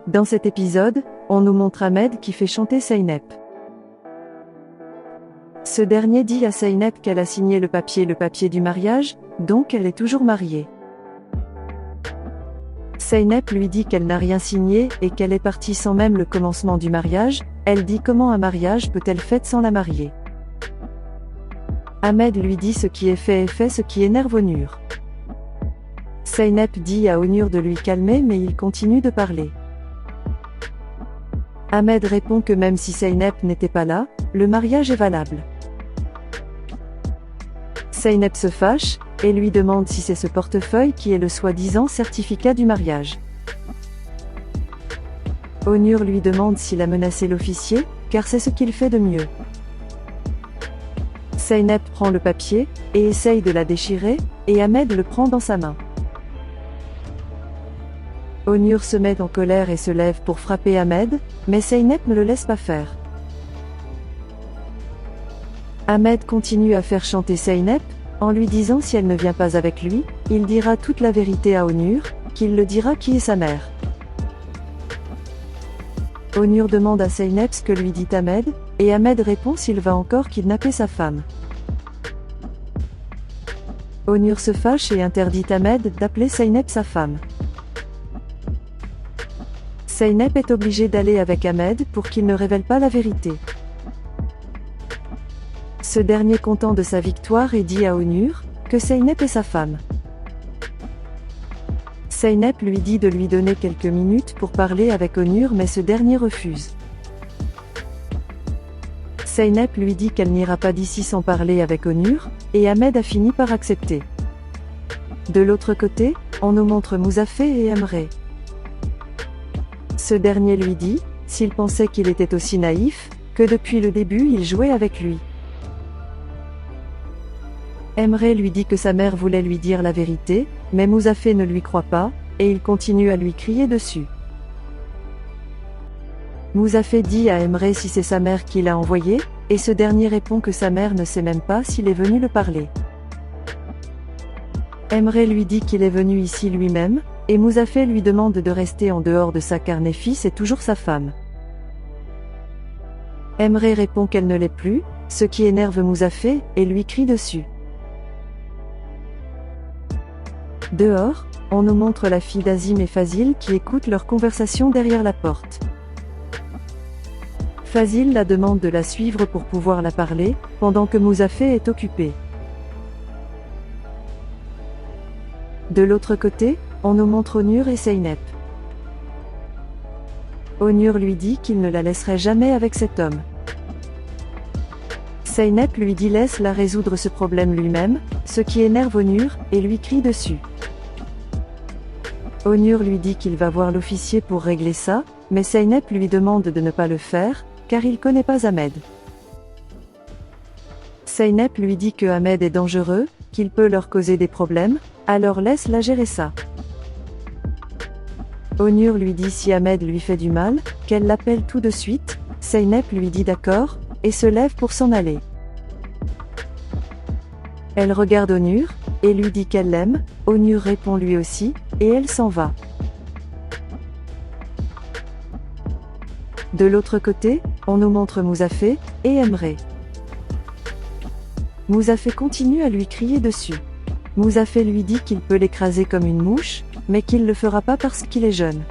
Dans cet épisode, on nous montre Ahmed qui fait chanter Zeynep. Ce dernier dit à Zeynep qu'elle a signé le papier du mariage, donc elle est toujours mariée. Zeynep lui dit qu'elle n'a rien signé et qu'elle est partie sans même le commencement du mariage. Elle dit comment un mariage peut-elle faire sans la mariée. Ahmed lui dit ce qui est fait, ce qui énerve Onur. Zeynep dit à Onur de lui calmer mais il continue de parler. Ahmed répond que même si Zeynep n'était pas là, le mariage est valable. Zeynep se fâche, et lui demande si c'est ce portefeuille qui est le soi-disant certificat du mariage. Onur lui demande s'il a menacé l'officier, car c'est ce qu'il fait de mieux. Zeynep prend le papier, et essaye de la déchirer, et Ahmed le prend dans sa main. Onur se met en colère et se lève pour frapper Ahmed, mais Zeynep ne le laisse pas faire. Ahmed continue à faire chanter Zeynep, en lui disant si elle ne vient pas avec lui, il dira toute la vérité à Onur, qu'il le dira qui est sa mère. Onur demande à Zeynep ce que lui dit Ahmed, et Ahmed répond s'il va encore kidnapper sa femme. Onur se fâche et interdit Ahmed d'appeler Zeynep sa femme. Zeynep est obligée d'aller avec Ahmed pour qu'il ne révèle pas la vérité. Ce dernier content de sa victoire et dit à Onur que Zeynep est sa femme. Zeynep lui dit de lui donner quelques minutes pour parler avec Onur mais ce dernier refuse. Zeynep lui dit qu'elle n'ira pas d'ici sans parler avec Onur, et Ahmed a fini par accepter. De l'autre côté, on nous montre Mouzafeh et Emre. Ce dernier lui dit, s'il pensait qu'il était aussi naïf, que depuis le début il jouait avec lui. Emre lui dit que sa mère voulait lui dire la vérité, mais Mouzafeh ne lui croit pas, et il continue à lui crier dessus. Mouzafeh dit à Emre si c'est sa mère qui l'a envoyé, et ce dernier répond que sa mère ne sait même pas s'il est venu le parler. Emre lui dit qu'il est venu ici lui-même, et Mouzafeh lui demande de rester en dehors de ça car Nefis est toujours sa femme. Emre répond qu'elle ne l'est plus, ce qui énerve Mouzafeh, et lui crie dessus. Dehors, on nous montre la fille d'Azim et Fazil qui écoutent leur conversation derrière la porte. Fazil la demande de la suivre pour pouvoir la parler, pendant que Mouzafeh est occupé. De l'autre côté, on nous montre Onur et Zeynep. Onur lui dit qu'il ne la laisserait jamais avec cet homme. Zeynep lui dit laisse-la résoudre ce problème lui-même, ce qui énerve Onur, et lui crie dessus. Onur lui dit qu'il va voir l'officier pour régler ça, mais Zeynep lui demande de ne pas le faire, car il connaît pas Ahmed. Zeynep lui dit que Ahmed est dangereux, qu'il peut leur causer des problèmes, alors laisse-la gérer ça. Onur lui dit si Ahmed lui fait du mal, qu'elle l'appelle tout de suite. Zeynep lui dit d'accord, et se lève pour s'en aller. Elle regarde Onur, et lui dit qu'elle l'aime. Onur répond lui aussi, et elle s'en va. De l'autre côté, on nous montre Mouzafeh et Emre. Mouzafeh continue à lui crier dessus. Mouzafeh lui dit qu'il peut l'écraser comme une mouche, mais qu'il le fera pas parce qu'il est jeune.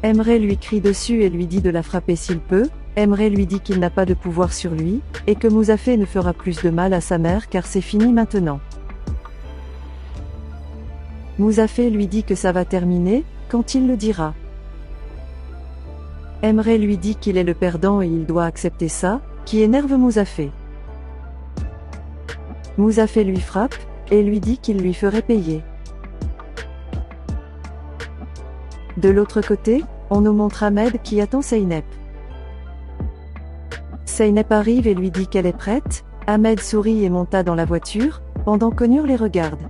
Emre lui crie dessus et lui dit de la frapper s'il peut. Emre lui dit qu'il n'a pas de pouvoir sur lui, et que Mouzafeh ne fera plus de mal à sa mère car c'est fini maintenant. Mouzafeh lui dit que ça va terminer, quand il le dira. Emre lui dit qu'il est le perdant et il doit accepter ça, qui énerve Mouzafeh. Mouzafeh lui frappe, et lui dit qu'il lui ferait payer. De l'autre côté, on nous montre Ahmed qui attend Zeynep. Zeynep arrive et lui dit qu'elle est prête. Ahmed sourit et monta dans la voiture, pendant qu'Onur les regarde.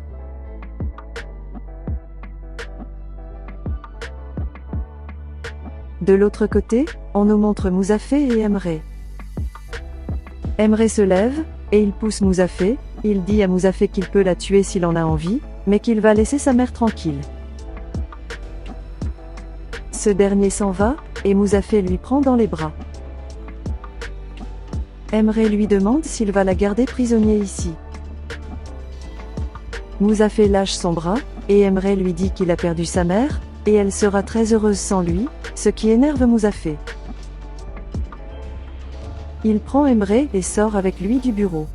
De l'autre côté, on nous montre Mouzafeh et Emre. Emre se lève, et il pousse Mouzafeh. Il dit à Mouzafeh qu'il peut la tuer s'il en a envie, mais qu'il va laisser sa mère tranquille. Ce dernier s'en va, et Mouzafé lui prend dans les bras. Emre lui demande s'il va la garder prisonnier ici. Mouzafé lâche son bras, et Emre lui dit qu'il a perdu sa mère, et elle sera très heureuse sans lui, ce qui énerve Mouzafé. Il prend Emre et sort avec lui du bureau.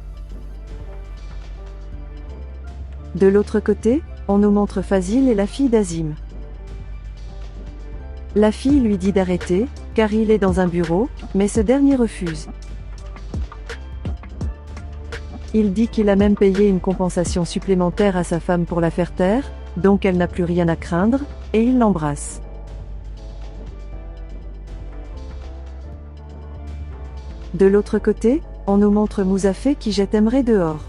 De l'autre côté, on nous montre Fazil et la fille d'Azim. La fille lui dit d'arrêter, car il est dans un bureau, mais ce dernier refuse. Il dit qu'il a même payé une compensation supplémentaire à sa femme pour la faire taire, donc elle n'a plus rien à craindre, et il l'embrasse. De l'autre côté, on nous montre Mouzafé qui jette Emre dehors.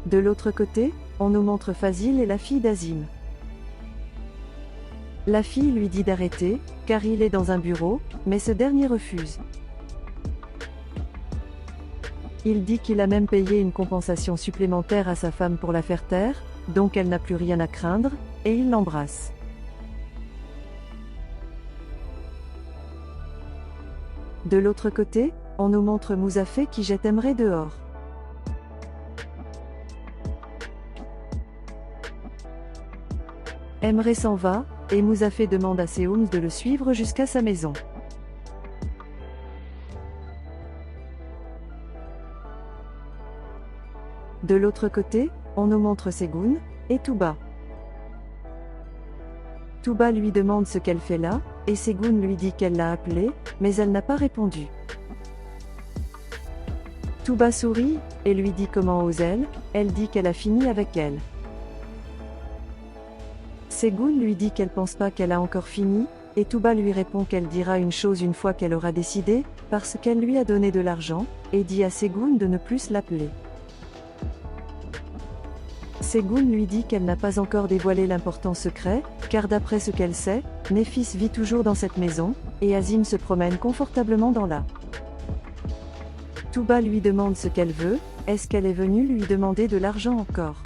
De l'autre côté, on nous montre Fazil et la fille d'Azim. La fille lui dit d'arrêter, car il est dans un bureau, mais ce dernier refuse. Il dit qu'il a même payé une compensation supplémentaire à sa femme pour la faire taire, donc elle n'a plus rien à craindre, et il l'embrasse. De l'autre côté, on nous montre Mouzafé qui jette Emre dehors. Emre s'en va, et Mouzafé demande à Seoums de le suivre jusqu'à sa maison. De l'autre côté, on nous montre Segoun et Touba. Touba lui demande ce qu'elle fait là, et Segoun lui dit qu'elle l'a appelée, mais elle n'a pas répondu. Touba sourit, et lui dit comment ose-t-elle, elle dit qu'elle a fini avec elle. Segoun lui dit qu'elle pense pas qu'elle a encore fini, et Touba lui répond qu'elle dira une chose une fois qu'elle aura décidé, parce qu'elle lui a donné de l'argent, et dit à Segoun de ne plus l'appeler. Segoun lui dit qu'elle n'a pas encore dévoilé l'important secret, car d'après ce qu'elle sait, Néphis vit toujours dans cette maison, et Azim se promène confortablement dans la. Touba lui demande ce qu'elle veut, est-ce qu'elle est venue lui demander de l'argent encore?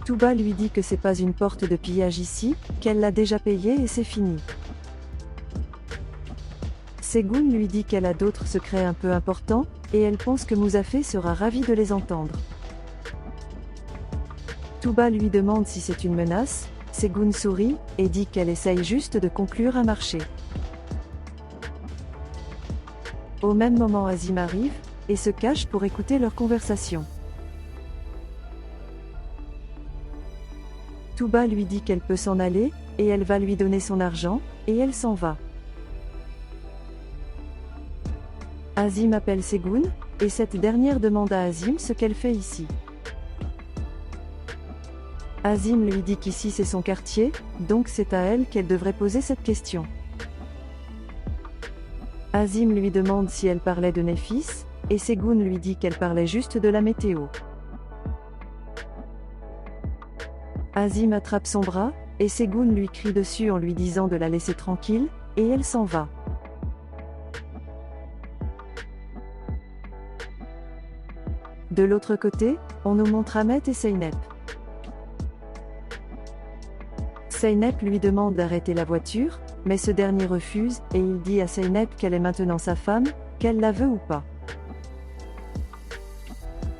Touba lui dit que c'est pas une porte de pillage ici, qu'elle l'a déjà payée et c'est fini. Segoun lui dit qu'elle a d'autres secrets un peu importants, et elle pense que Mouzafé sera ravi de les entendre. Touba lui demande si c'est une menace, Segoun sourit, et dit qu'elle essaye juste de conclure un marché. Au même moment Azim arrive, et se cache pour écouter leur conversation. Touba lui dit qu'elle peut s'en aller, et elle va lui donner son argent, et elle s'en va. Azim appelle Segoun, et cette dernière demande à Azim ce qu'elle fait ici. Azim lui dit qu'ici c'est son quartier, donc c'est à elle qu'elle devrait poser cette question. Azim lui demande si elle parlait de Néphis, et Segoun lui dit qu'elle parlait juste de la météo. Azim attrape son bras, et Segoun lui crie dessus en lui disant de la laisser tranquille, et elle s'en va. De l'autre côté, on nous montre Ahmet et Zeynep. Zeynep lui demande d'arrêter la voiture, mais ce dernier refuse, et il dit à Zeynep qu'elle est maintenant sa femme, qu'elle la veut ou pas.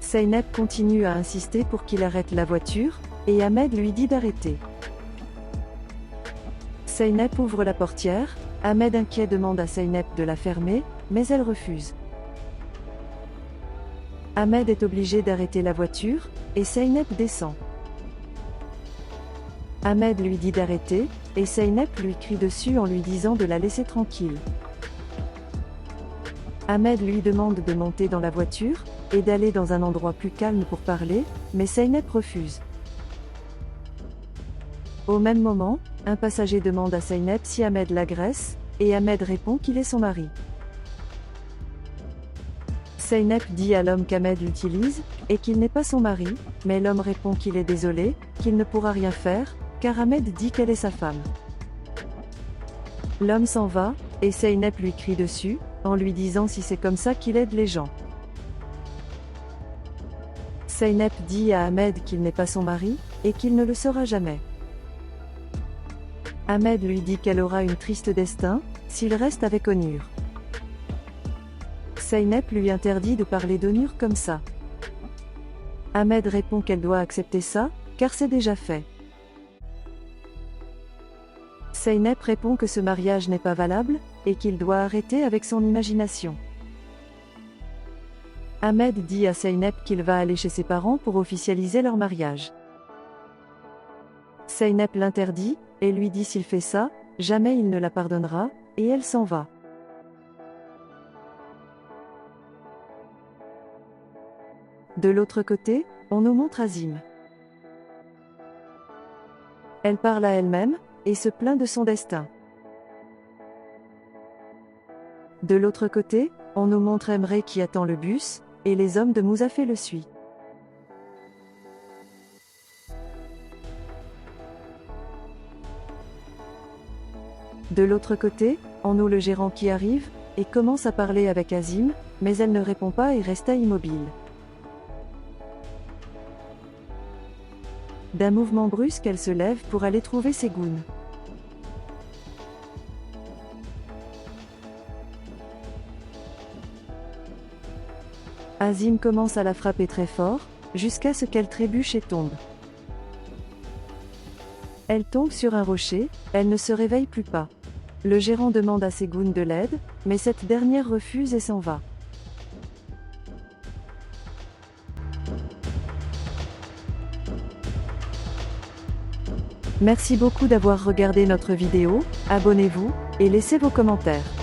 Zeynep continue à insister pour qu'il arrête la voiture, et Ahmed lui dit d'arrêter. Zeynep ouvre la portière, Ahmed inquiet demande à Zeynep de la fermer, mais elle refuse. Ahmed est obligé d'arrêter la voiture, et Zeynep descend. Ahmed lui dit d'arrêter, et Zeynep lui crie dessus en lui disant de la laisser tranquille. Ahmed lui demande de monter dans la voiture, et d'aller dans un endroit plus calme pour parler, mais Zeynep refuse. Au même moment, un passager demande à Zeynep si Ahmed l'agresse, et Ahmed répond qu'il est son mari. Zeynep dit à l'homme qu'Ahmed l'utilise, et qu'il n'est pas son mari, mais l'homme répond qu'il est désolé, qu'il ne pourra rien faire, car Ahmed dit qu'elle est sa femme. L'homme s'en va, et Zeynep lui crie dessus, en lui disant si c'est comme ça qu'il aide les gens. Zeynep dit à Ahmed qu'il n'est pas son mari, et qu'il ne le sera jamais. Ahmed lui dit qu'elle aura un triste destin, s'il reste avec Onur. Zeynep lui interdit de parler d'Onur comme ça. Ahmed répond qu'elle doit accepter ça, car c'est déjà fait. Zeynep répond que ce mariage n'est pas valable, et qu'il doit arrêter avec son imagination. Ahmed dit à Zeynep qu'il va aller chez ses parents pour officialiser leur mariage. Zeynep l'interdit, et lui dit s'il fait ça, jamais il ne la pardonnera, et elle s'en va. De l'autre côté, on nous montre Azim. Elle parle à elle-même, et se plaint de son destin. De l'autre côté, on nous montre Emre qui attend le bus, et les hommes de Mouzafé le suivent. De l'autre côté, on nous le gérant qui arrive, et commence à parler avec Azim, mais elle ne répond pas et resta immobile. D'un mouvement brusque, elle se lève pour aller trouver Segoun. Azim commence à la frapper très fort, jusqu'à ce qu'elle trébuche et tombe. Elle tombe sur un rocher, elle ne se réveille plus pas. Le gérant demande à Segoun de l'aide, mais cette dernière refuse et s'en va. Merci beaucoup d'avoir regardé notre vidéo, abonnez-vous, et laissez vos commentaires.